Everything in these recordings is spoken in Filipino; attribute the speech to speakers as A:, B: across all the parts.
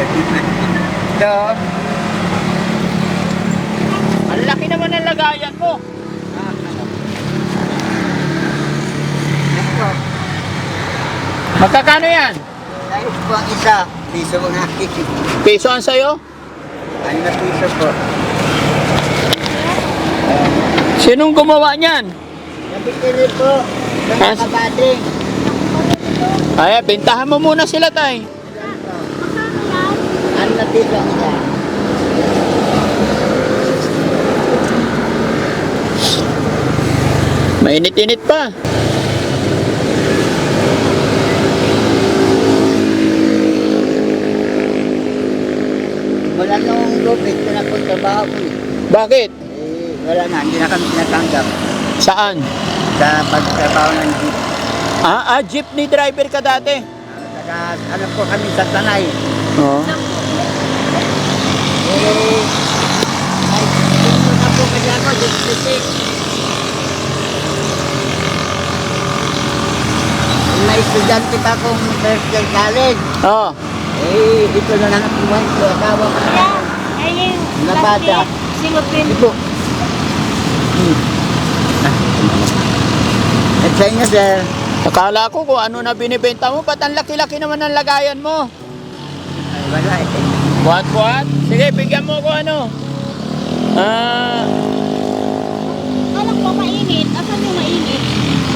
A: Ito. Ang laki naman ng lagayan mo. Magkakano yan?
B: Ayos po ang isa. Piso mo na.
A: Piso ang sayo?
B: Ano na piso po?
A: Sinong gumawa niyan?
B: Nabitili po.
A: Has?
B: Ng kabading.
A: Ay, bintahan mo muna sila, tay.
B: Ano na piso ang isa?
A: Mainit-init pa.
B: Wala nung lupit ko na po trabaho ko.
A: Bakit?
B: Wala na. Hindi na kami tinatanggap
A: Saan?
B: sa pagtrabaho ng jeep.
A: Jeepney driver ka dati.
B: Saka ano po kami sa Tanay.
A: Oo.
B: Ay, dito na po kasi ako. District. May estudyante pa akong first year college.
A: Oo.
B: Dito na lang ang buwan ko. Asawa ko na.
C: Ayun.
B: Nabada.
C: Singapin.
B: Ito. At sa inyo, sir.
A: Akala ko kung ano na binibenta mo, ba't ang laki-laki naman ng lagayan mo?
B: Ay, wala eh.
A: What? Sige, bigyan mo ko ano.
C: Alam ko mainit. Asan yung mainit?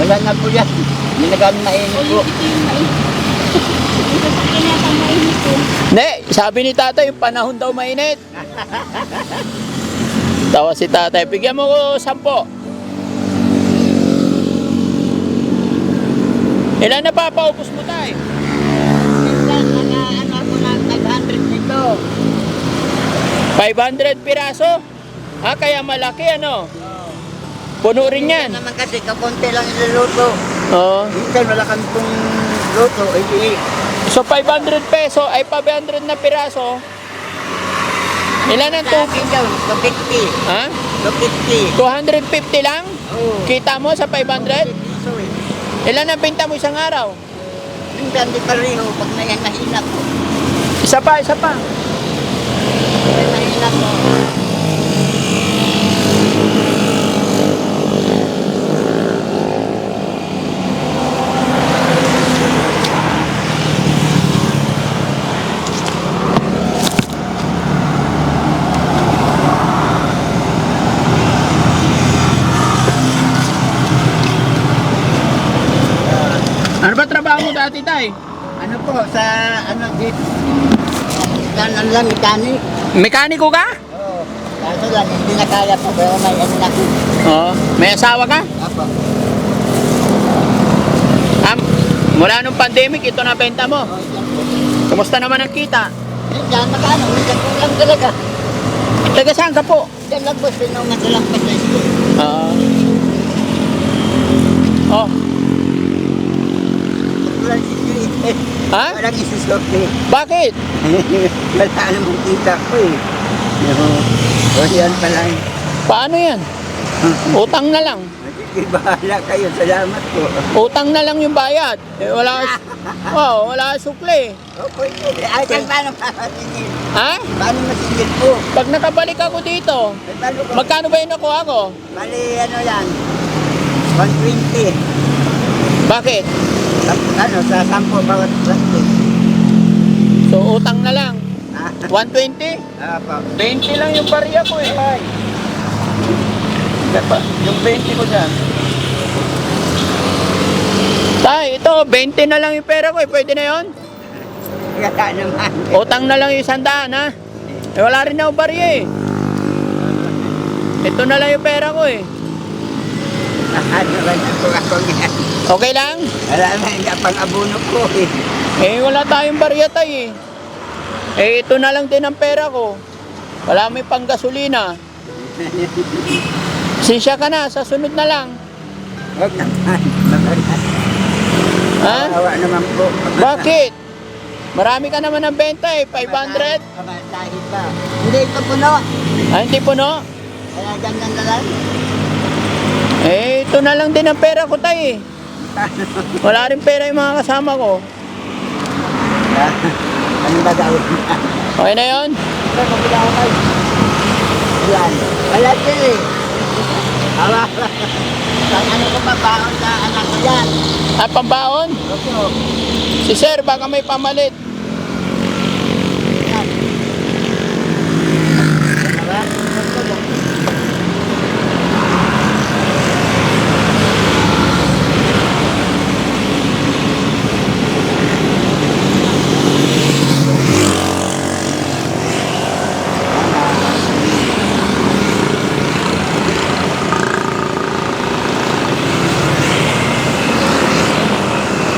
B: Wala na po yan. Hindi na kami mainit
C: O
B: po.
C: ito yung mainit. Ito sa kinatang mainit ko.
A: Hindi, sabi ni tatay, yung panahon daw mainit. Tawa si tatay, bigyan mo ko 10. Ilan na papaubos mo, tay?
B: Minsan, ano ako na 500 nito.
A: 500 piraso? Kaya malaki ano? Puno rin yan.
B: Minsan naman kasi kapunti lang niluluto.
A: Oo.
B: Minsan wala kami pong luto.
A: So 500 peso ay 500 na piraso. Ilan ang
B: Sa akin daw, 250.
A: Ha?
B: 250.
A: 250 lang?
B: Oo.
A: Kita mo sa 500?
B: Piso eh.
A: Ilan ang pinta mo isang araw?
B: Minsan di pareho pag nahina ko.
A: Isa pa.
B: Pag nahina ko.
A: Ano ba trabaho mo dati, tay?
B: Ano po, sa ano jeep. Ano lang, mechanic.
A: Mekaniko ka?
B: Oo. Kaso lang, hindi na kaya po. Pero may ano na ko.
A: Oo. May asawa ka?
B: Apo.
A: Mula nung pandemic, ito na benta mo.
B: Oo, yan po.
A: Kumusta naman ang kita?
B: Diyan, magkano? Minsan kulang talaga.
A: Taga saan ka po?
B: Diyan lang po, sinuman sa lang pa sa school.
A: Oh.
B: Walang sisili.
A: Ha?
B: Walang isusorte.
A: Bakit?
B: Wala namang kita ko eh. O yan pala eh.
A: Paano yan? Utang na lang.
B: Sige, bahala kayo. Salamat po.
A: Utang na lang yung bayad. Wala kang sukli.
B: Opo, ito. Ay, paano masingil?
A: Ha?
B: Paano masingil po?
A: Pag nakabalik ako dito,
B: Ay, paano ko?
A: magkano ba yung nakuha ko?
B: Bali, ano yan? 120.
A: Bakit?
B: Ano, sa 10 bawat plastic.
A: So, utang na lang.
B: Ah,
A: 120?
B: Apo.
A: 20 lang yung barya ko eh.
B: Ay,
A: Yung 20 ko dyan. Tay, ito, 20 na lang yung pera ko eh. Pwede na yon?
B: kaya naman.
A: Utang na lang yung 100, ha? Wala rin ako barya eh. Ito na lang yung pera ko eh.
B: Ano ba na po ako yan?
A: Okay lang?
B: Wala na, hindi pang abono ko eh.
A: Wala tayong barya tay eh. Ito na lang din ang pera ko. Wala may panggasolina. Sinsya ka na, sa sunod na lang.
B: Huwag naman. Mabalas.
A: Ha?
B: Awa naman po.
A: Bakit? Marami ka naman ng benta eh, 500.
B: Pamasahin pa. Hindi ito puno.
A: Hindi puno.
B: Kaya ganyan na lang.
A: Ito na lang din ang pera ko tay eh. Wala rin pera yung mga kasama ko.
B: Ano ba gawin niya?
A: Okay na yun?
B: Ito, kabila ko tayo. Yan. Wala siya eh. Awa. Ano ko pa baon sa anak ko yan?
A: Ah, pambaon?
B: Opo.
A: Si sir, baka may pamalit.
B: Yan. Sarap.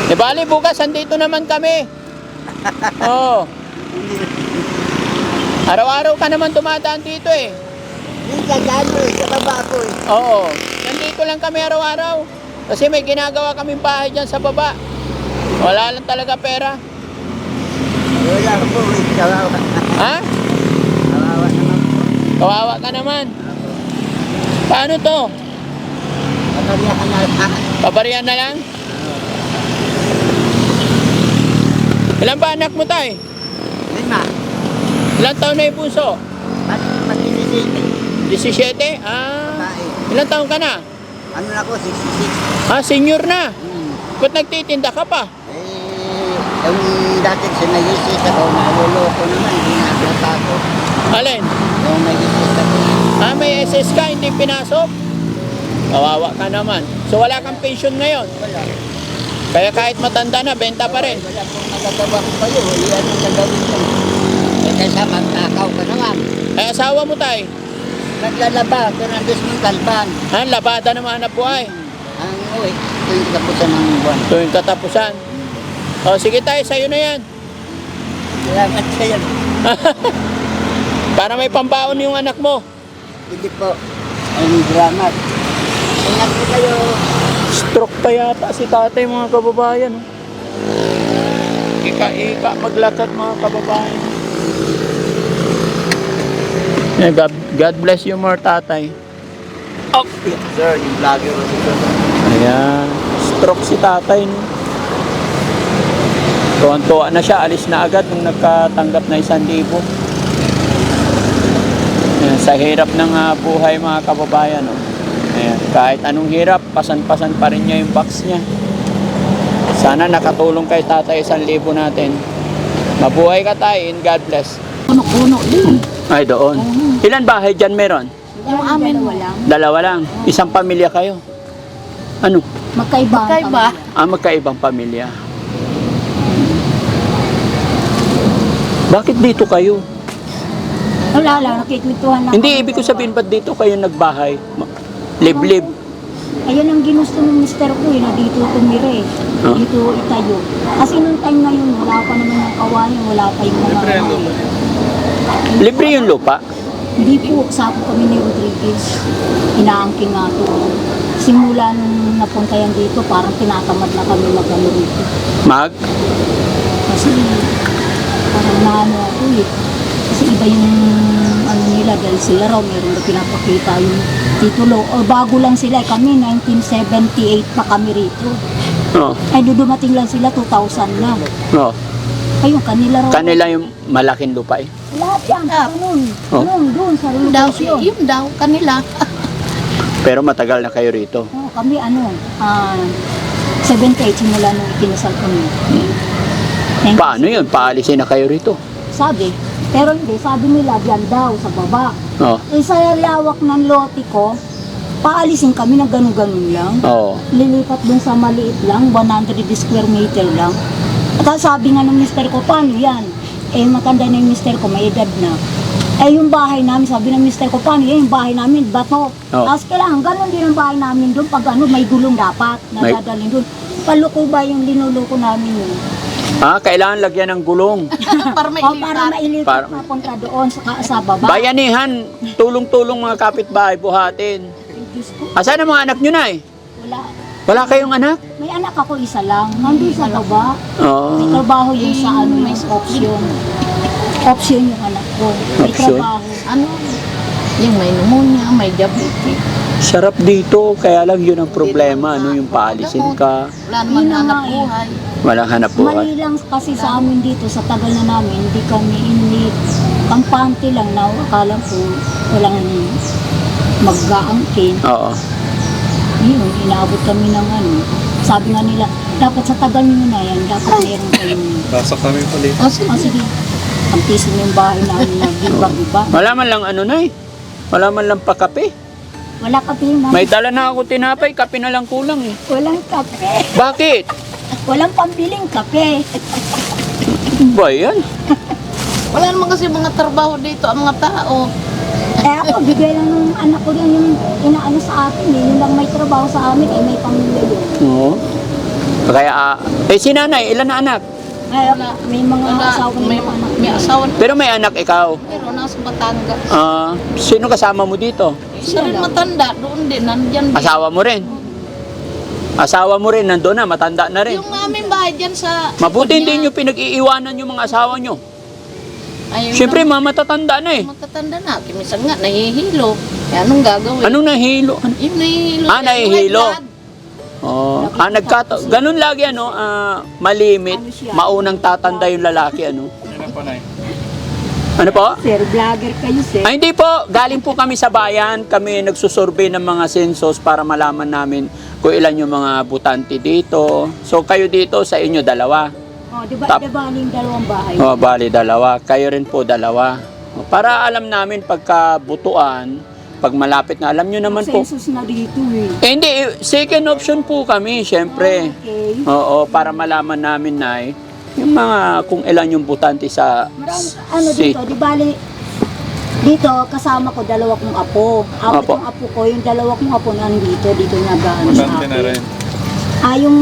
A: Di bali, bukas, andito naman kami. Oo. Araw-araw ka naman dumadaan dito eh.
B: Hindi ka gano'n eh. Sa baba ko eh.
A: Oo. Nandito lang kami araw-araw. Kasi may ginagawa kaming bahay dyan sa baba. Wala lang talaga pera.
B: Wala po eh. Kawawa.
A: Ha?
B: Kawawa naman po.
A: Kawawa ka naman. Paano to?
B: Pagkaliyakan na lang.
A: Pabarihan na lang? Ilan ba anak mo tay?
B: Lima.
A: Ilang taon na yung bunso?
B: Pag-isisip.
A: 17? Ah.
B: Babae.
A: Ilang taon ka na?
B: Ano na ko? 66.
A: Ah, senior na.
B: Hmm.
A: Ba't nagtitinda ka pa?
B: Yung dati sinayisis ako, naluloko naman, hindi nakita ko.
A: Alin?
B: Yung nayisis ako.
A: Ah, may SS ka, hindi pinasok? Kawawa ka naman. So wala kang pension ngayon?
B: Wala.
A: Kaya kahit matanda na, benta pa rin.
B: Wala pong magagawa ko kayo. Iyan ang gagawin ko. Eh kaysa magtakaw ka naman.
A: Ay, asawa mo tay?
B: Naglalaba, pero nandis mong kalban.
A: Ha, labada naman hanap buhay.
B: Ang uwi, ito yung kapusan ng buwan.
A: Ito yung katapusan. O, sige tayo, sa'yo na yan.
B: Salamat sa yan.
A: Para may pambaon yung anak mo.
B: Hindi po. Ang salamat. Ingat po kayo.
A: Stroke pa yata si tatay mga kababayan. oh. Ika maglakad mga kababayan. Yeah, God bless you more tatay.
B: Oh, sir, yung vlogger ko dito.
A: Ayan. Stroke si tatay. No? Tuwan-tuwa na siya. Alis na agad nung nagkatanggap na 1,000. Ayan, sa hirap ng buhay mga kababayan. No? Ayan, kahit anong hirap, pasan-pasan pa rin niya yung box niya. Sana nakatulong kay tatay 1,000 natin. Mabuhay ka tayo and God bless.
C: Puno-puno din.
A: Ay, doon. Ilan bahay dyan meron?
C: Yung amin wala.
A: Dalawa lang. Isang pamilya kayo. Ano?
C: Magkaiba. Magkaiba.
A: Magkaibang pamilya. Bakit dito kayo?
C: Wala lang, nakikwentuhan lang.
A: Hindi, ibig ko sabihin, ba't dito kayo nagbahay? Liblib.
C: Ayun ang ginusto ng mister ko na dito tumira eh.
A: Ah.
C: Dito itayo. Kasi nung time na yun, wala pa naman yung kawayan, wala pa yung mga...
A: Libre yung lupa?
C: Hindi po, sapo kami ni Rodriguez. Inaangking nga to. Simula nung napunta yan dito, parang tinatamad na kami mag-ano rito.
A: Mag?
C: Kasi parang naano ako eh. Kasi iba yung ano nila dahil sila raw meron na pinapakita yung titulo. O bago lang sila, kami 1978 pa kami rito.
A: Oo.
C: Ay dumating lang sila 2000 na.
A: Oo.
C: Ayun, kanila raw.
A: Kanila yung malaking lupa eh.
C: Lahat yan, noon.
A: Oh.
C: Noon, doon sa
D: Daw,
C: Rulosyo.
D: yun daw, kanila.
A: Pero matagal na kayo rito.
C: Oh, kami 78 simula nung ikinasal kami. Thank you.
A: Paano yun? Paalisin na kayo rito.
C: Sabi, pero hindi, sabi nila diyan daw sa baba.
A: Oo.
C: Eh sa lawak ng lote ko, paalisin kami na ganun-ganun lang.
A: Oo.
C: Lilipat dun sa maliit lang, 100 square meter lang. At sabi nga ng mister ko, paano yan? Eh matanda na yung mister ko, may edad na. Eh yung bahay namin, sabi ng mister ko, paano yan? Yung bahay namin, bato. Tapos kailangan, ganun din ang bahay namin doon. Pag ano, may gulong dapat, nadadalhin doon. Paluko ba yung linuluko namin yun?
A: Kailangan lagyan ng gulong.
D: Para may
C: O para mailipat
A: Para-
C: papunta doon sa baba.
A: Bayanihan, tulong-tulong mga kapitbahay, buhatin.
C: Ay, Diyos ko,
A: Asan ang mga anak nyo na eh?
C: wala.
A: Wala kayong anak?
C: May anak ako isa lang. Nandun sa baba.
A: Oo.
C: May trabaho yung sa ano, may option. Option yung anak ko. May
A: Option?
C: trabaho.
D: ano, yung may pneumonia, may diabetes.
A: Sarap dito, kaya lang yun ang problema, ano, yung paalisin ka.
D: Wala naman
C: Yun na
D: hanap
C: nga eh.
D: buhay.
A: Walang hanap buhay.
C: Mali lang kasi sa amin dito, sa tagal na namin, hindi kampante lang na akala ko walang mag-aangkin.
A: Oo.
C: Yun, inaabot kami ng ano. Sabi nga nila, dapat sa tagal nyo na yan, dapat meron kayong...
E: Pasok kami pala.
C: Oh, sige. Ang piso ng bahay namin na iba-iba.
A: Wala man lang ano na eh. Wala man lang pakape.
C: Wala kape na.
A: May dala na ako tinapay, kape na lang kulang eh.
C: Walang kape.
A: Bakit?
C: Walang pambiling kape.
A: Ba yan?
D: Wala naman kasi mga trabaho dito ang mga tao.
C: Eh ako, bigay lang ng anak ko yan yung inaano sa akin eh. Yun lang may trabaho sa amin eh, may pamilya yun.
A: Oo. Kaya, si nanay, ilan na anak?
C: Ay, may mga asawa ng
D: may,
C: mga anak.
D: may asawa na.
A: Pero may anak ikaw.
D: Pero nasa Batangas.
A: Sino kasama mo dito?
D: Isa rin matanda, doon din, nandyan din.
A: Asawa mo rin? Asawa mo rin, nandun na, matanda na rin.
D: Yung aming bahay dyan sa...
A: Mabuti hindi nyo pinag-iiwanan yung mga asawa nyo.
D: Ayun
A: Siyempre, matatanda na eh.
D: Matatanda na. Minsan nga, nahihilo. Eh, anong gagawin?
A: Anong nahilo?
D: Yung nahihilo.
A: Ah,
D: yung
A: nahihilo.
D: high blood.
A: Oh, ganun lagi ano, malimit, maunang tatanda yung lalaki ano.
E: Yan po, Nay.
A: Ano po?
C: Sir, vlogger kayo sir.
A: Ay, hindi po, galing po kami sa bayan, kami nagsusurvey ng mga census para malaman namin kung ilan yung mga butante dito. So kayo dito sa inyo dalawa.
C: Oh, di ba,
A: Tap.
C: yung dalawang bahay?
A: Oh, bali dalawa. Kayo rin po dalawa. O, para alam namin pagkabutuan, pag malapit na, alam nyo naman po.
C: Census na dito eh.
A: Eh, hindi, second option po kami, syempre.
C: Okay.
A: Oo, para malaman namin na yung mga kung ilan yung butante sa
C: Marami, ano
A: si-
C: dito, di bali, dito kasama ko dalawa kong apo. Apat
A: Apo.
C: yung apo ko, yung dalawa kong apo nandito, dito nag-ano sa
E: Butante na
C: akin.
E: rin.
C: Yung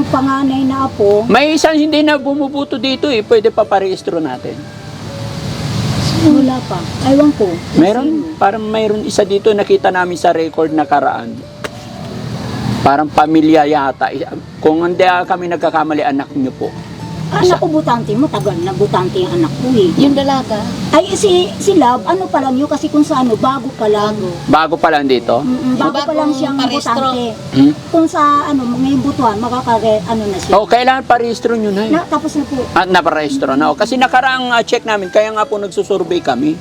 C: panganay na apo,
A: May isang hindi na bumubuto dito eh. Pwede pa parehistro natin.
C: wala pa. Aywan ko. kung
A: Meron,
C: sino.
A: parang mayroon isa dito nakita namin sa record na karaan. Parang pamilya yata. Kung hindi kami nagkakamali, anak niyo po.
C: Anak ko butante mo, tagal na butante yung anak ko eh.
D: Yung dalaga.
C: Ay, si Love, ano pa lang yun, kasi kung sa ano, bago pa lang.
A: Bago pa lang dito.
C: Bago pa lang
D: Bagong
C: siyang
D: parehistro.
C: butante.
A: Hmm?
C: Kung sa ano, ngayong butuan, ano na siya.
A: Oh, kailangan parehistro nyo na eh.
C: Tapos na po.
A: At naparehistro na. Kasi nakaraang check namin, kaya nga po nagsusurvey kami.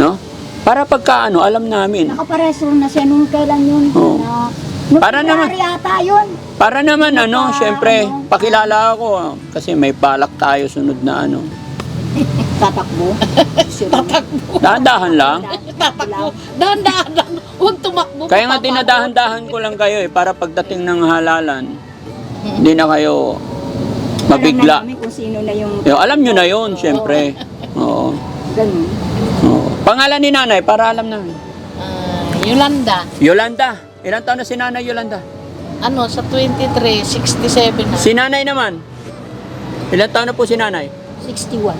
A: No? Para pagka ano, alam namin.
C: Nakapareso na siya nung kailan yun.
A: Oo.
C: Nung
A: Para naman-
C: February yata yun.
A: Para naman ano,
C: Naka-
A: syempre,
C: ano?
A: pakilala ako. Kasi may balak tayo sunod na ano.
C: Tatakbo.
A: Dahan-dahan lang.
D: Tatakbo. Dahan-dahan lang. Huwag tumakbo.
A: Kaya nga
D: Papapagod.
A: dinadahan-dahan ko lang kayo eh, para pagdating ng halalan, hindi na kayo mabigla.
C: Alam na namin kung sino na yung...
A: Alam nyo na yun, syempre. Oo.
C: Ganun.
A: Oo. Pangalan ni nanay, para alam namin.
D: Yolanda.
A: Yolanda. Ilang taon na si nanay Yolanda?
D: Ano, sa 23, 67 na.
A: Si nanay naman. Ilang taon na po si nanay?
C: 61.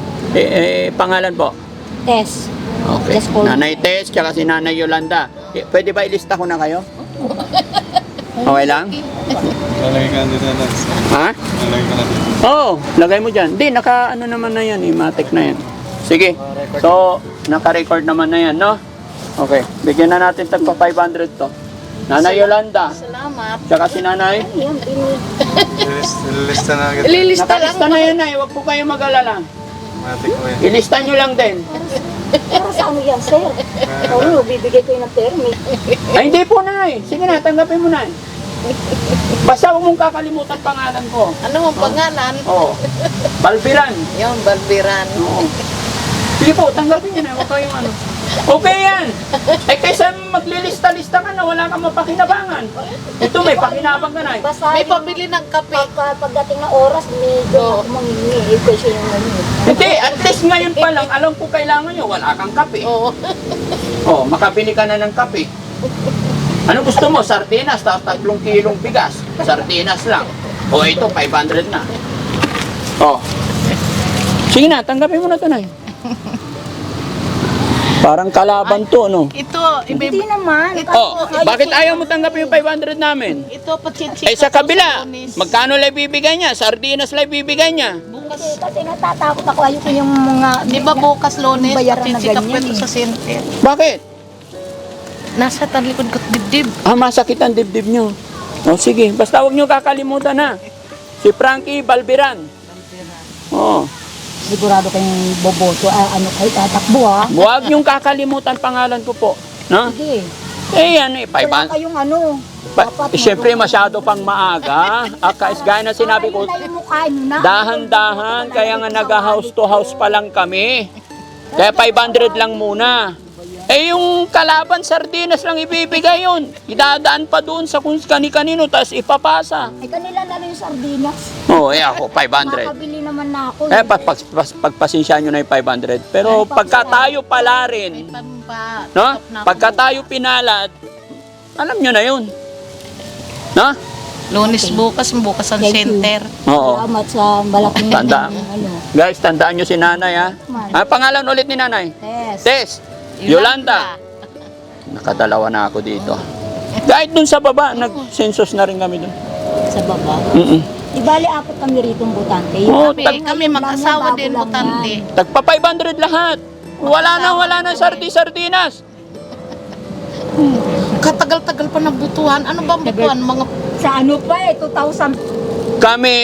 A: Pangalan po?
C: Tess.
A: Okay.
C: Yes po.
A: Nanay Tess, tsaka si nanay Yolanda. Pwede ba ilista ko na kayo? Okay lang?
E: Lalagay ka dito na.
A: Ha?
E: Lalagay ka na dito.
A: Oo, lagay mo dyan. Di, naka ano naman na yan, matic na yan. Sige. So, naka-record naman na yan, no? Okay. Bigyan na natin tagpa 500 to. Nanay Yolanda.
D: Salamat.
A: Tsaka si nanay.
C: Yan,
E: Ililista na agad.
D: Ililista lang.
A: Nakalista na yan, ay. Huwag po kayo mag-alala.
E: Matik ko yan.
A: Ilista nyo lang din.
C: para sa ano yan, sir? Oo, bibigay ko yung ng permit.
A: Ay, hindi po, nay. Sige na, tanggapin mo na. Basta huwag mong kakalimutan pangalan ko.
D: Ano ang pangalan?
A: Oo. Balbiran.
D: Yung Balbiran.
A: Oo. Sige po, tanggapin nyo na. Huwag kayong ano. Okay yan. Eh kaysa maglilista-lista ka na, wala kang mapakinabangan. Ito may pakinabang ka na.
C: Basta
D: May
C: yung
D: pabili ng kape.
C: pagdating na oras, may doon ako mangingi. Ikaw siya yung ano.
A: Hindi, at least ngayon pa lang, alam ko kailangan nyo, wala kang kape.
D: Oo.
A: Oh, makabili ka na ng kape. Ano gusto mo? Sardinas, tapos 3 kilong bigas. Sardinas lang. O ito, 500 na. Oh. Sige na, tanggapin mo na ito na. Parang kalaban to, no?
D: Ito,
C: Hindi naman.
A: Oh, bakit ayaw mo tanggapin yung 500 namin?
D: ito patsitsika.
A: Eh sa kabila, magkano lang bibigay niya? Sardinas lang bibigay niya.
D: Bukas,
C: Kasi natatakot ako. Ayoko yung mga...
D: di ba bukas Lunes,
C: Bayaran na
D: patsitsika po
C: ganyan
D: ito
C: eh.
D: sa center.
A: Bakit?
D: Nasa talikod ko dibdib.
A: Masakit ang dibdib nyo. O sige, basta huwag nyo kakalimutan na. Si Frankie Balbiran. Oo.
C: Sigurado kayong boboto, ano kayo, tatakbo ha?
A: Huwag niyong kakalimutan pangalan ko po. No?
C: Sige.
A: Eh, yan eh.
C: Wala kayong ano.
A: Siyempre, masyado pang maaga. Gaya na sinabi ko,
C: Ayun na yung mukha nyo na.
A: dahan-dahan, kaya nga nag-house to house pa lang kami. Kaya 500 lang muna. Eh yung kalaban, sardinas lang ibibigay yun. Idadaan pa doon sa kung kani-kanino, tapos ipapasa.
C: Ay, kanila na lang yung sardinas.
A: Oo, ako, 500.
C: Makabili naman na ako.
A: Eh, pagpasensya nyo na yung 500. Pero pagka tayo pala rin, no? Pagka tayo pinalad, alam nyo na yun. No?
D: Lunes bukas ang
C: Thank you.
D: center.
A: Oo.
C: Salamat sa malaking
A: Tanda.
C: ano.
A: Guys, tandaan nyo si nanay, ha? Ano pangalan ulit ni nanay?
C: Test.
A: Tess. Yolanda. Nakadalawa na ako dito. Kahit dun sa baba, nag-census na rin kami dun.
C: Sa baba. Di bali, apat kami rito ang butante.
A: Oo,
D: Kami mag-asawa din, butante.
A: Tagpa 500 lahat. Wala na sardinas.
D: Katagal-tagal pa ng butuhan. Ano ba ang butuhan? Mga
C: Sa ano pa 2,000.
A: Kami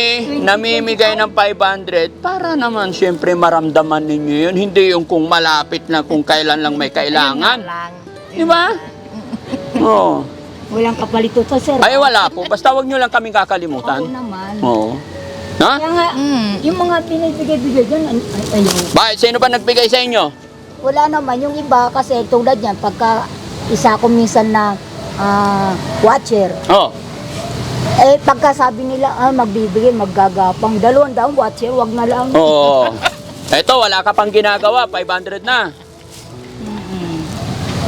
A: namimigay ng 500 para naman siyempre maramdaman ninyo yun. Hindi yung kung malapit na kung kailan lang may kailangan.
D: lang.
A: Di ba? Oo.
C: Walang kapalito sa sir.
A: Ay wala po. Basta wag nyo lang kaming
C: Oo
A: kakalimutan.
C: naman.
A: Oo. Ha?
C: Kaya nga, yung mga binibigay-bigay dyan, ayun.
A: Bakit? Sino ba nagbigay sa inyo?
C: Wala naman. Yung iba kasi tulad yan, pagka isa ko minsan na watcher,
A: Oh.
C: eh pagka sabi nila, magbibigay, maggagapang, 200 watcher, wag na lang.
A: Oo. Eto, wala ka pang ginagawa. 500 na.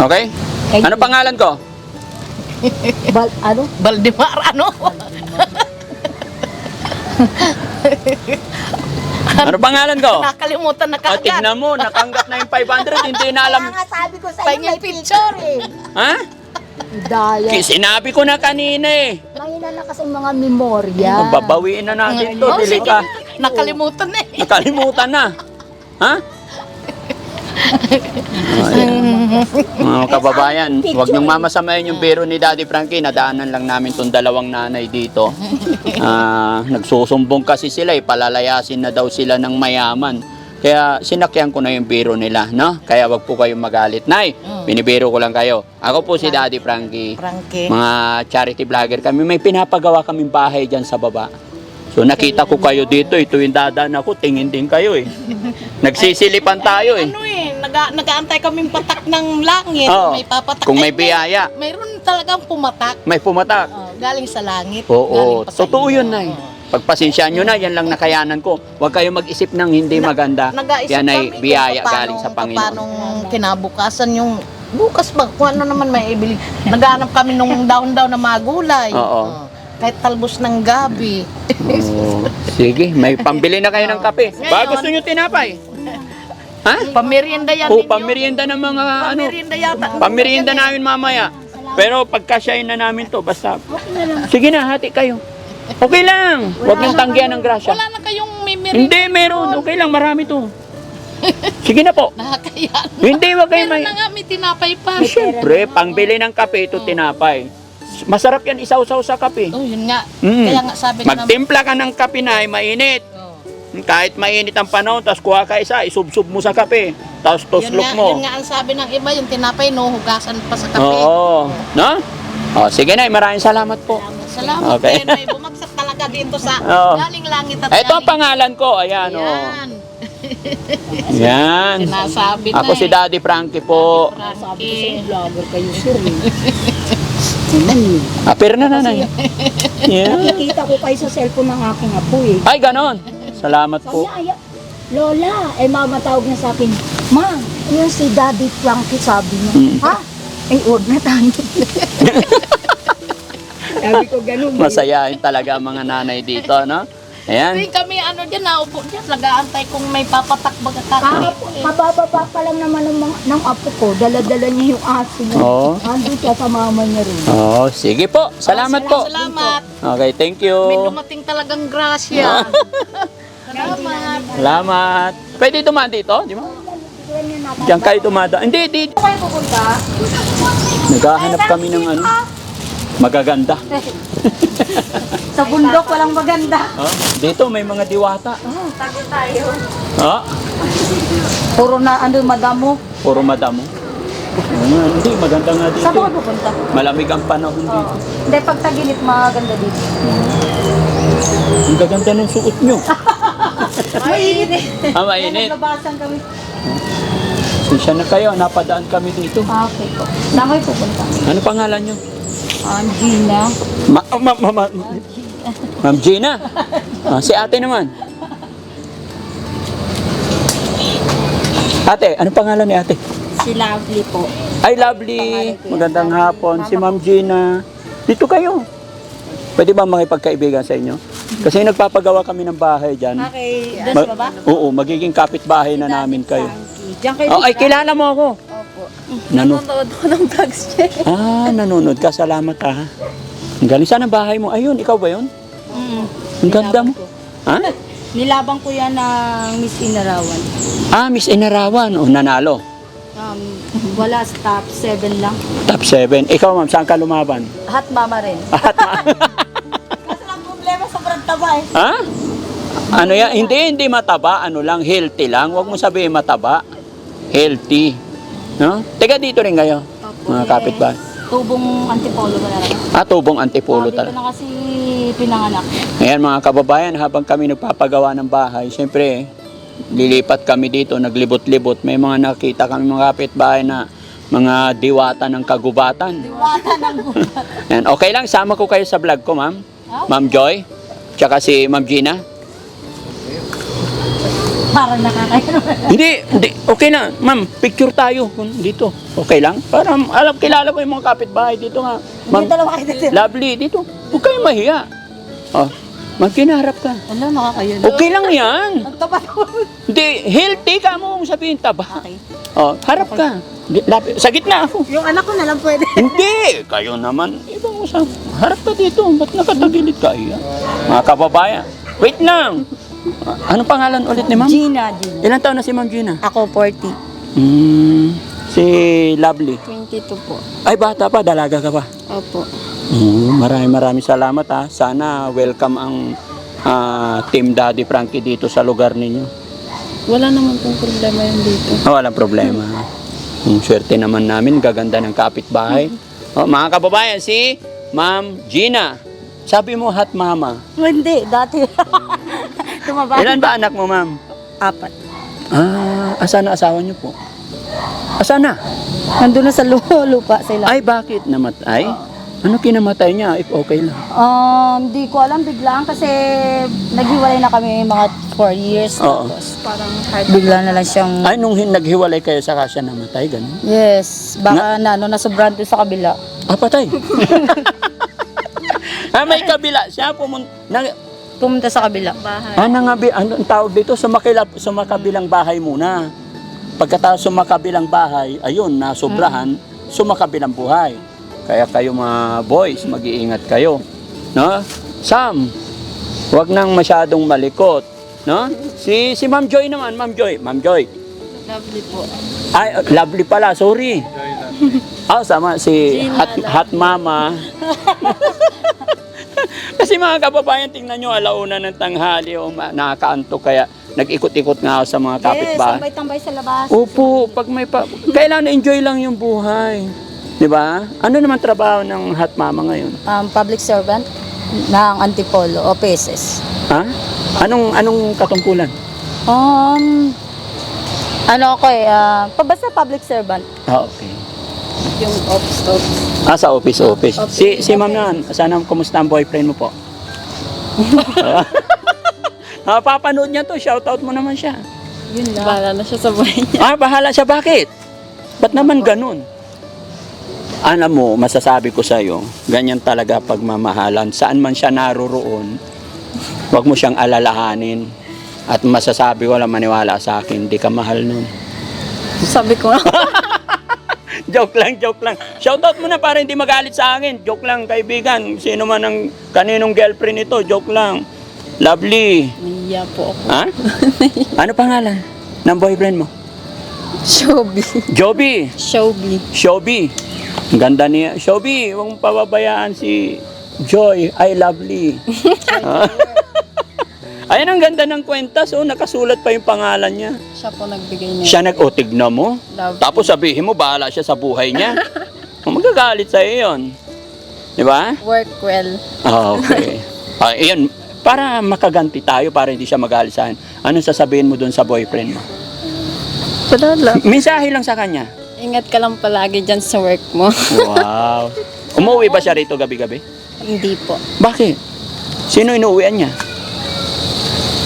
A: Okay?
C: Thank
A: Ano
C: you.
A: pangalan ko?
C: Ano?
D: Baldemar, ano?
A: Ano pangalan ko?
D: Nakalimutan na
A: O,
D: kaagad.
A: tignan mo, natanggap na yung 500, hindi na alam.
C: Kaya nga sabi ko sa iyo,
D: Pahingin
C: may picture eh.
A: Ha?
C: Daya.
A: Sinabi ko na kanina eh.
C: Mahina na kasi mga memorya.
A: Babawiin na natin to,
D: Oh,
A: dili
D: sige.
A: ka.
D: Nakalimutan na eh.
A: Nakalimutan na. Ha? Mga kababayan, huwag niyong mamasamayin yung biro ni Daddy Frankie. Nadaanan lang namin tong dalawang nanay dito. Nagsusumbong kasi sila, palalayasin na daw sila ng mayaman. Kaya sinakyan ko na yung biro nila, no? Kaya wag po kayong magalit. Nay, binibiro ko lang kayo. Ako po si Daddy Frankie.
D: Frankie.
A: Mga charity vlogger kami. May pinapagawa kaming bahay dyan sa baba. So nakita ko kayo dito, ito yung dadaan ako, tingin din kayo eh. Nagsisilipan tayo eh.
D: Ano eh, nag-aantay kaming patak ng langit.
A: Oo.
D: May papatak.
A: Kung may
D: Eh,
A: biyaya.
D: Mayroon talagang pumatak.
A: May pumatak.
D: Galing sa langit.
A: Oo,
D: Galing pa sa
A: totoo
D: inyo.
A: yun, Nay. Pagpasensyaan nyo na, yan lang nakayanan ko. Huwag kayo mag-isip ng hindi maganda.
D: Nag-aisip
A: Yan ay
D: kami kung
A: biyaya
D: paano-
A: galing sa Panginoon.
D: Paanong kinabukasan yung bukas ba kung ano naman may ibili. Naghanap kami nung daon-daon na mga gulay.
A: Oo.
D: Kahit talbos ng gabi.
A: Oo. Sige, may pambili na kayo ng kape. Ba, gusto nyo tinapay? Ha?
D: Pamerienda yan
A: O,
D: ninyo.
A: pamerienda ng mga ano.
D: Pamerienda yata.
A: Pamerienda namin mamaya. Pero pagkasyahin na namin to, basta. Sige na, hati kayo. Okay lang. Huwag niyong tanggihan ng grasya.
D: Wala na kayong may merienda.
A: Hindi, meron. Okay lang, marami to. Sige na po.
D: Nakakaya.
A: Hindi, wag kayo
D: Meron
A: may...
D: na nga, may tinapay pa.
A: Siyempre, pangbili ng kape, ito tinapay. Masarap yan, isaw-saw sa kape.
D: Oh, yun nga.
A: Mm.
D: Kaya nga sabi ko
A: Magtimpla ka ng kape na ay mainit. Kahit mainit ang panahon, tapos kuha ka isa, isubsob mo sa kape. Tapos toslok mo.
D: Yun nga ang sabi ng iba, yung tinapay, no, hugasan pa sa kape.
A: Oo. No? O, sige na, maraming salamat po.
D: Salamat
A: Okay.
D: din, may bumagsak talaga dito sa
A: Oo.
D: galing langit at
A: Ito ang
D: galing.
A: pangalan ko. Ayan, o.
D: Yan.
A: Yan.
D: Sinasabi
A: Ako
D: na
A: si
D: eh.
A: Daddy Frankie po.
D: Frankie.
C: Vlogger kayo sir eh.
A: Apir na nanay. Yeah.
C: Nakikita ko kayo sa cellphone ng aking apo eh.
A: Ay, ganon. Salamat
C: Sabi
A: po.
C: niya, Lola, mama tawag niya sa akin, Ma, yung si Daddy Frankie sabi niya, ha? Ay, huwag na tayo. Sabi ko ganun.
A: Masayahin talaga ang mga nanay dito, no? Ayan.
D: Hindi kami ano dyan, naupo dyan, nag-aantay kung may papatak baga
C: Kabababa pa lang naman ng apo ko, dala-dala niya yung aso niya.
A: Oo.
C: Andun siya sa mama niya rin.
A: Oh, sige po. Salamat po.
D: Salamat.
A: Okay, thank
D: May
A: you.
D: dumating talagang grasya. Salamat.
A: Salamat. Pwede dumaan dito, di ba? Diyan kayo tumada. Hindi, dito.
C: Kayo pupunta?
A: Naghahanap kami ng ano, magaganda.
C: Sa bundok, walang maganda.
A: Ha? Dito may mga diwata.
C: Tago tayo.
A: Ha?
C: Puro na, madamo.
A: Puro madamo. Hindi, maganda nga dito.
C: Saan ba ka pupunta?
A: Malamig ang panahon dito.
C: Hindi, pag tagilid, maganda dito.
A: Ang gaganda ng suot nyo.
C: Mainit.
A: Mainit.
C: Naglabasan kami.
A: Sinsya na kayo, napadaan kami dito.
C: Okay po. Saan kayo pupunta?
A: Ano pangalan nyo?
C: Gina.
A: Ma'am Gina. Si ate naman. Ate, ano pangalan ni ate?
C: Si Lovely po.
A: Ay, lovely. Magandang hapon. Si Ma'am Gina. Dito kayo. Pwede ba makipagkaibigan sa inyo? Kasi nagpapagawa kami ng bahay dyan.
C: Okay. Doon sa baba?
A: Oo, magiging kapitbahay na namin kayo.
C: Diyan kayo.
A: Oh, ay, kilala mo ako.
C: Opo.
A: Nanonood
C: ko ng vlogs niya.
A: nanonood ka. Salamat ha. Ang galing. Saan ang bahay mo? Ayun, ikaw ba yun? Ang ganda mo. Ha?
C: Nilabang ko yan ng Miss Inarawan.
A: Miss Inarawan. O, nanalo.
C: Wala, top 7 lang.
A: Top 7. Ikaw, ma'am, saan ka lumaban?
C: Hot mama rin.
A: At
C: Kasi lang problema, sobrang taba eh.
A: ha? Ano yan? Hindi mataba. Ano lang, healthy lang. Huwag mo sabihin mataba. Healthy. No? Teka, dito rin kayo. Mga kapitbahay.
C: Tubong antipolo ba na lang?
A: Tubong antipolo
C: Dito
A: talaga.
C: na kasi pinanganak.
A: Ayan mga kababayan, habang kami nagpapagawa ng bahay, siyempre, lilipat kami dito, naglibot-libot. May mga nakita kami mga kapitbahay na mga diwata ng kagubatan.
C: Diwata ng gubat.
A: Ayan, okay lang, sama ko kayo sa vlog ko, ma'am. Ma'am Joy, tsaka si Ma'am Gina.
C: Parang nakakayo.
A: Hindi, okay na. Ma'am, picture tayo dito. Okay lang? Para kilala ko yung mga kapitbahay dito nga. Ma'am,
C: Dito lang makita sila.
A: lovely, dito. Huwag kayong mahiya. Oh, ma'am, kinaharap ka.
C: Ano, nakakayo.
A: Okay lang yan.
C: Ang taba ko.
A: Hindi, healthy ka mo sabihin taba.
C: Okay.
A: Oh, harap ka. Sa gitna ako.
C: Yung anak ko na lang pwede.
A: Hindi, kayo naman. Ibang usap. Harap ka dito. Ba't nakatagilid ka? Iya. Mga kababayan. Wait lang. Anong pangalan ulit ni ma'am?
C: Gina.
A: Ilan taon na si Ma'am Gina?
C: Ako 40.
A: Si Lovely.
C: 22 po.
A: Ay, bata pa. Dalaga ka pa.
C: Opo.
A: Maraming salamat ha. Sana welcome ang Team Daddy Frankie dito sa lugar ninyo.
C: Wala naman pong problema yun dito.
A: Walang problema. Swerte naman namin. Gaganda ng kapitbahay. Mga kababayan, si Ma'am Gina. Sabi mo, hot mama.
C: Hindi, dati. Tumaba.
A: Ilan ba anak mo, ma'am?
C: 4.
A: Asan na asawa niyo po? Asan na?
C: Nandun na sa lupa sila.
A: Ay, bakit namatay? Ano kinamatay niya? If okay lang.
C: Di ko alam, biglaan kasi naghiwalay na kami mga 4 years.
A: Oo.
C: Tapos parang bigla na lang siyang...
A: Ay, nung naghiwalay kayo, saka siya namatay, ganun?
C: Yes, baka nasobrahan doon sa kabila.
A: Patay. May kabila. Siya
C: Pumunta sa kabila.
A: anong tawag dito? Sumakabilang bahay muna. Pagkatapos sumakabilang bahay, ayun, nasobrahan, sumakabilang buhay. Kaya kayo mga boys, mag-iingat kayo. No? Sam, wag nang masyadong malikot. No? Si Ma'am Joy naman, Ma'am Joy.
C: Lovely po.
A: Ay, lovely pala, sorry. Sama, si hot mama. Kasi mga kababayan, tingnan nyo, alauna ng tanghali, nakakaantok, kaya nag-ikot-ikot nga ako sa mga kapitbahay.
C: Tambay-tambay sa labas.
A: Opo, pag kailangan enjoy lang yung buhay. Di ba? Ano naman trabaho ng hot mama ngayon?
C: Public servant ng Antipolo o PSS.
A: Ha? Anong katungkulan?
C: Basta public servant.
A: Okay.
C: Yung office.
A: Sa office. Si ma'am naman, sana kumusta ang boyfriend mo po? Papanood niya to, shoutout mo naman siya.
C: Yun lang. Bahala na siya sa buhay niya.
A: Bahala siya, bakit? Ba't naman ganun? Alam mo, masasabi ko sa'yo, ganyan talaga pagmamahalan. Saan man siya naroroon, huwag mo siyang alalahanin. At masasabi, wala maniwala sa akin, di ka mahal nun.
C: Sabi ko na.
A: Joke lang. Shoutout mo na para hindi magalit sa akin. Joke lang, kaibigan. Sino man ang kaninong girlfriend ito, joke lang. Lovely.
C: Naiya po ako.
A: Ha? Ano pangalan ng boyfriend mo?
C: Shobi.
A: Joby.
C: Shobi.
A: Shobi. Ang ganda niya. Shobi, huwag mong pababayaan si Joy, I lovely. Ayan, ang ganda ng kwentas. Oh, nakasulat pa yung pangalan niya.
F: Siya po nagbigay niya.
A: Siya tignan mo.
F: Love.
A: Tapos sabihin mo, bahala siya sa buhay niya. Magagalit sa'yo yun. Di ba?
F: Work well.
A: Okay. Ayan, para makaganti tayo, para hindi siya magalit sa akin. Anong sasabihin mo dun sa boyfriend mo?
F: Wala lang.
A: Mensahe lang sa kanya.
F: Ingat ka lang palagi dyan sa work mo.
A: Wow. Umuwi ba siya rito gabi-gabi?
F: Hindi po.
A: Bakit? Sino inuwian niya?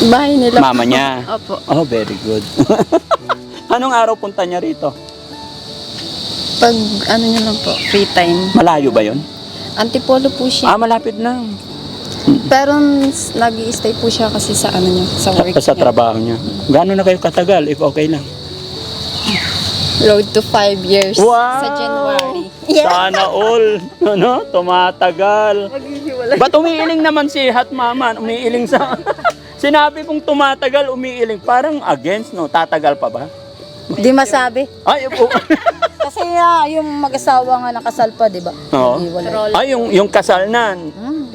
F: Bahay nila.
A: Mama niya.
F: Opo.
A: Oh, very good. Anong araw punta niya rito?
F: Pag ano niya lang po, free time.
A: Malayo ba yon?
F: Antipolo po siya.
A: Malapit lang.
F: Pero nag-i-stay po siya kasi sa ano niya, sa work
A: Sa
F: niya.
A: trabaho niya. Gaano na kayo katagal, if okay lang?
F: Road to 5 years.
A: Wow!
F: Sa January.
A: Sana all. Ano? Tumatagal. Ba't umiiling naman si Hat Mama? Umiiling sa... Sinabi kong tumatagal, umiiling. Parang against, no? Tatagal pa ba?
G: Di masabi.
A: Ay, po.
G: Kasi yung mag-asawa nga nakasal pa, di ba?
A: Oo.
G: Iwalay.
A: Ay, yung kasal na,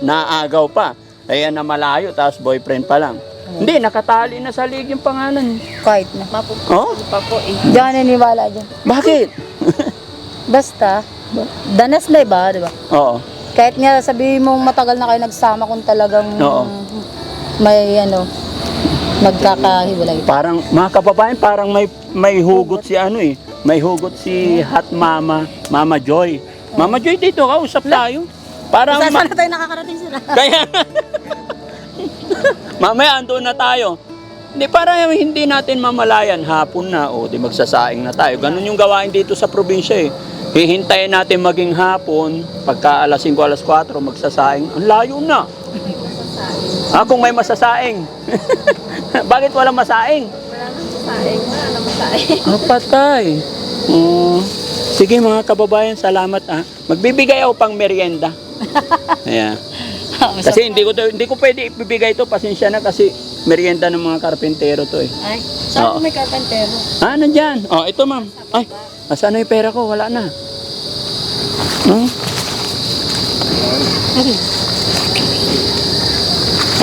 A: naagaw pa. Ayan na malayo, tapos boyfriend pa lang. Hindi, nakatali na sa league yung pangalan.
G: Kahit na.
A: Oh?
F: Pa po eh.
G: Di ako naniniwala dyan.
A: Bakit?
G: Basta, danas na iba, di ba?
A: Oo.
G: Kahit nga sabihin mong matagal na kayo nagsama kung talagang
A: Oo.
G: may magkakahiwalay.
A: Parang, mga kababayan, parang may hugot si ano eh. May hugot si Hot Mama, Mama Joy. Mama Joy, dito ka, usap tayo. Parang,
G: Saan na tayo nakakarating sila?
A: kaya, mamaya andun na tayo. Hindi, para hindi natin mamalayan, hapon na, o di magsasaing na tayo. Ganun yung gawain dito sa probinsya eh. Hihintayin natin maging hapon, pagka alas 5, alas 4, magsasaing. Ang layo na. Kung may masasaing. Bakit walang masaing? Patay. Sige mga kababayan, salamat Magbibigay ako pang merienda. Ayan. Kasi hindi ko pwede ibibigay ito, pasensya na kasi merienda ng mga karpentero to eh.
G: Ay, saan
A: Oo.
G: may karpentero?
A: Nandyan. Ito ma'am. Ay, nasaan na yung pera ko? Wala na.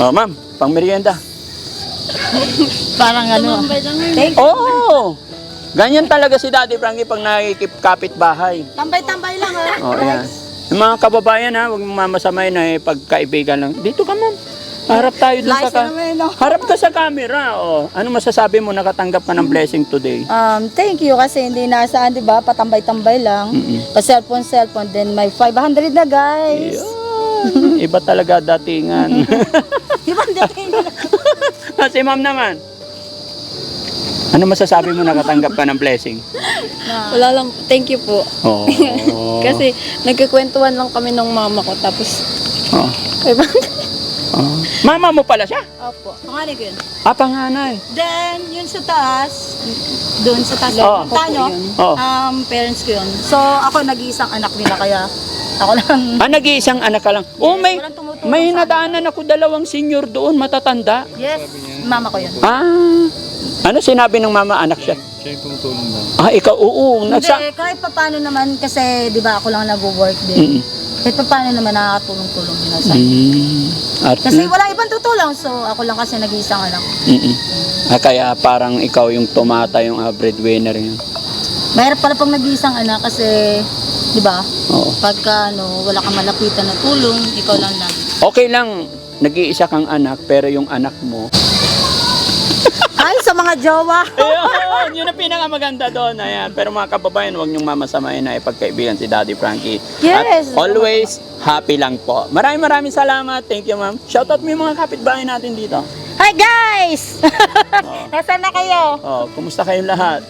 A: Ma'am, pang merienda.
G: Parang ano. Thank you.
A: Oh! Ganyan talaga si Daddy Frankie pag nakikipkapit bahay.
G: Tambay-tambay lang ha.
A: Ayan. Yung mga kababayan huwag mong mamasamay na pagkaibigan lang. Dito ka ma'am. Harap tayo dun
G: Lies
A: sa
G: na naman, no?
A: Harap ka sa camera. Ano masasabi mo nakatanggap ka ng blessing today?
G: Thank you kasi hindi nasaan, di ba? Patambay-tambay lang. Pa-cellphone, then may 500 na guys.
A: Yun. Iba talaga datingan.
G: Ibang dating na.
A: Si ma'am naman. Ano masasabi mo nakatanggap ka ng blessing?
F: Wala lang. Thank you po.
A: Oh.
F: Kasi nagkikwentuhan lang kami ng mama ko. Tapos,
A: Oh. Mama mo pala siya?
F: opo.
G: Pangalan ko yun.
A: Panganay.
G: Then, yun sa taas, doon sa taas,
A: Oo.
G: Tano,
A: Oo.
G: parents ko yun. So, ako nag-iisang anak nila, kaya ako lang.
A: Nag-iisang anak ka lang. May,
G: Walang tumutulong
A: may
G: sa
A: nadaanan ako 2 senior doon, matatanda.
G: Yes, mama ko yun.
A: Ano sinabi ng mama, anak siya?
E: Siya yung tumutulong daw.
A: Ikaw, oo.
G: Hindi, kahit pa paano naman, kasi di ba ako lang nag-work din. Kahit pa paano naman nakakatulong-tulong din ako sa
A: At,
G: Kasi wala ibang tutulong, so ako lang kasi nag-iisang anak.
A: kaya parang ikaw yung tumata, yung breadwinner yun.
G: Mahirap pala pag nag-iisang anak kasi, di ba,
A: Oo.
G: pagka wala kang malapitan na tulong, ikaw lang lang.
A: Okay lang, nag-iisa kang anak, pero yung anak mo,
G: Ay, sa mga jowa!
A: ayun, yun ang pinakamaganda doon. Ayan. Pero mga kababayan, huwag niyong mamasamayin na ipagkaibigan si Daddy Frankie.
G: Yes.
A: At always happy lang po. Maraming salamat. Thank you, ma'am. Shoutout mo yung mga kapitbahay natin dito.
G: Hi guys! Nasaan na kayo?
A: Kumusta kayong lahat?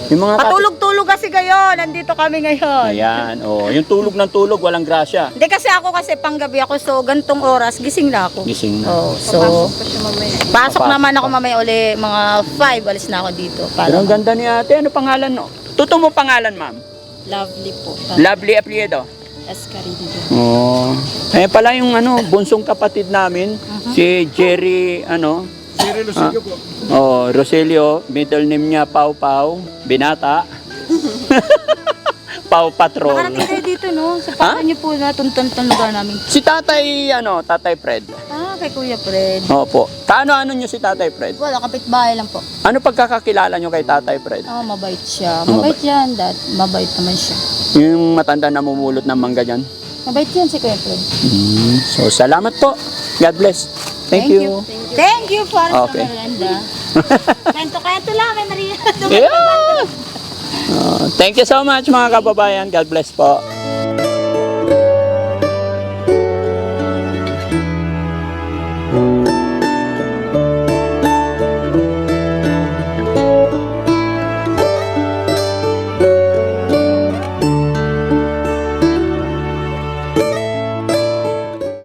A: Yung mga
G: Patulog-tulog kasi kayo, nandito kami ngayon.
A: Ayan. Yung tulog ng tulog, walang grasya.
G: Hindi kasi ako panggabi ako, so gantong oras, gising na ako.
A: Gising na.
G: So, pasok naman ako mamaya uli, mga 5, alis na ako dito.
A: Pero ang ganda ni ate. Ano pangalan? No? Totoo mo pangalan, ma'am?
F: Lovely po.
A: Lovely apelyido.
F: Escarido.
A: Ayan pala yung bunsong kapatid namin, si Jerry,
E: Siri Lucio po.
A: Roselio, middle name niya Pau Pau, binata. Pau Patrol.
G: Nakarating kayo dito dito, no? Sa parang niyo po na tuntan lugar namin.
A: Si Tatay, Tatay Fred.
G: Ah, kay Kuya Fred.
A: Opo. Kaano-ano nyo si Tatay Fred?
G: Wala, kapitbahay lang po.
A: Ano pagkakakilala nyo kay Tatay Fred?
G: Oh, mabait siya.
A: Oh,
G: Mabait yan, dad. Mabait naman siya.
A: Yung matanda na mumulot ng mangga dyan?
G: Mabait yan si Kuya Fred.
A: So, salamat po. God bless. Thank you.
C: Thank you for
A: Okay.
C: sa merenda. Kwento-kwento lang, may Maria.
A: Yeah! Thank you so much mga kababayan. God bless po.